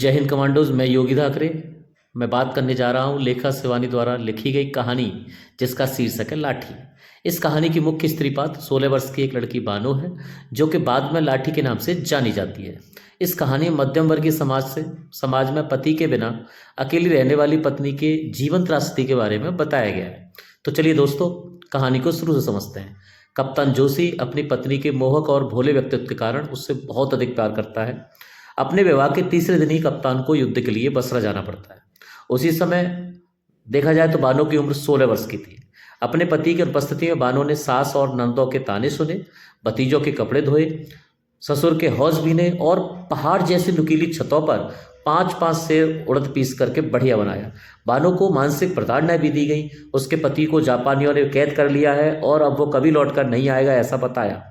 जय हिंद कमांडोज। मैं योगी धाकरे। मैं बात करने जा रहा हूँ लेखा शिवानी द्वारा लिखी गई कहानी जिसका शीर्षक है लाठी। इस कहानी की मुख्य स्त्री पात्र 16 वर्ष की एक लड़की बानो है जो कि बाद में लाठी के नाम से जानी जाती है। इस कहानी में मध्यम वर्गीय समाज में पति के बिना अकेली रहने वाली पत्नी के जीवन त्रासदी के बारे में बताया गया है। तो चलिए दोस्तों, कहानी को शुरू से समझते हैं। कप्तान जोशी अपनी पत्नी के मोहक और भोले व्यक्तित्व के कारण उससे बहुत अधिक प्यार करता है। अपने विवाह के तीसरे दिन ही कप्तान को युद्ध के लिए बसरा जाना पड़ता है। उसी समय देखा जाए तो बानो की उम्र 16 वर्ष की थी। अपने पति की उपस्थिति में बानो ने सास और नंदों के ताने सुने, भतीजों के कपड़े धोए, ससुर के हौज बीने और पहाड़ जैसी नुकीली छतों पर 5-5 सेर उड़द पीस करके बढ़िया बनाया। बानो को मानसिक प्रताड़ना भी दी गई। उसके पति को जापानियों ने कैद कर लिया है और अब वो कभी लौटकर नहीं आएगा, ऐसा बताया।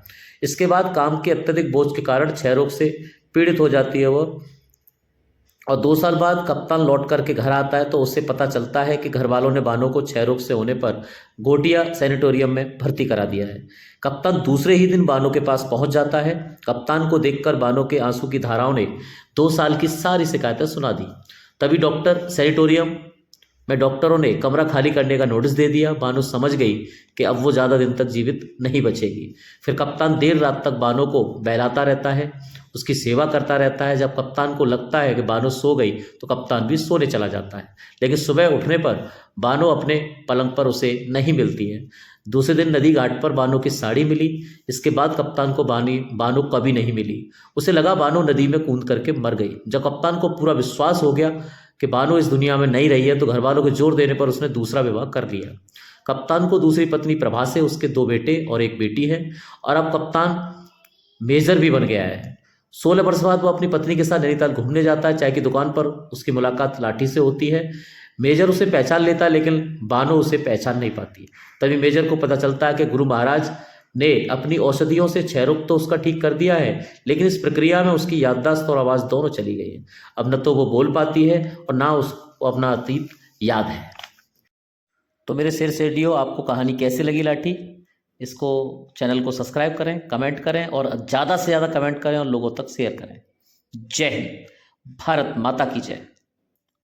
इसके बाद काम के अत्यधिक बोझ के कारण क्षय रोग से पीड़ित हो जाती है वो, और 2 साल बाद कप्तान लौट करके घर आता है तो उससे पता चलता है कि घर वालों ने बानो को क्षय रोग से होने पर गोटिया सैनिटोरियम में भर्ती करा दिया है। कप्तान दूसरे ही दिन बानो के पास पहुंच जाता है। कप्तान को देखकर बानो के आंसू की धाराओं ने 2 साल की सारी शिकायतें सुना दी। तभी सैनिटोरियम में डॉक्टरों ने कमरा खाली करने का नोटिस दे दिया। बानो समझ गई कि अब वो ज़्यादा दिन तक जीवित नहीं बचेगी। फिर कप्तान देर रात तक बानो को बहलाता रहता है, उसकी सेवा करता रहता है। जब कप्तान को लगता है कि बानो सो गई तो कप्तान भी सोने चला जाता है, लेकिन सुबह उठने पर बानो अपने पलंग पर उसे नहीं मिलती है। दूसरे दिन नदी घाट पर बानो की साड़ी मिली। इसके बाद कप्तान को बानो कभी नहीं मिली। उसे लगा बानो नदी में कूद करके मर गई। जब कप्तान को पूरा विश्वास हो गया कि बानो इस दुनिया में नहीं रही है तो घर वालों के जोर देने पर उसने दूसरा विवाह कर लिया। कप्तान को दूसरी पत्नी प्रभा से उसके 2 बेटे और 1 बेटी है, और अब कप्तान मेजर भी बन गया है। 16 वर्ष बाद वो अपनी पत्नी के साथ नैनीताल घूमने जाता है। चाय की दुकान पर उसकी मुलाकात लाठी से होती है। मेजर उसे पहचान लेता है, लेकिन बानो उसे पहचान नहीं पाती। तभी मेजर को पता चलता है कि गुरु महाराज ने अपनी औषधियों से क्षय रोग तो उसका ठीक कर दिया है, लेकिन इस प्रक्रिया में उसकी याददाश्त और आवाज़ दोनों चली गई है। अब न तो वो बोल पाती है और ना उसको अपना अतीत याद है। तो मेरे शेर शेरडियो, आपको कहानी कैसी लगी लाठी? इसको चैनल को सब्सक्राइब करें, कमेंट करें और ज़्यादा से ज़्यादा कमेंट करें और लोगों तक शेयर करें। जय हिंद। भारत माता की जय।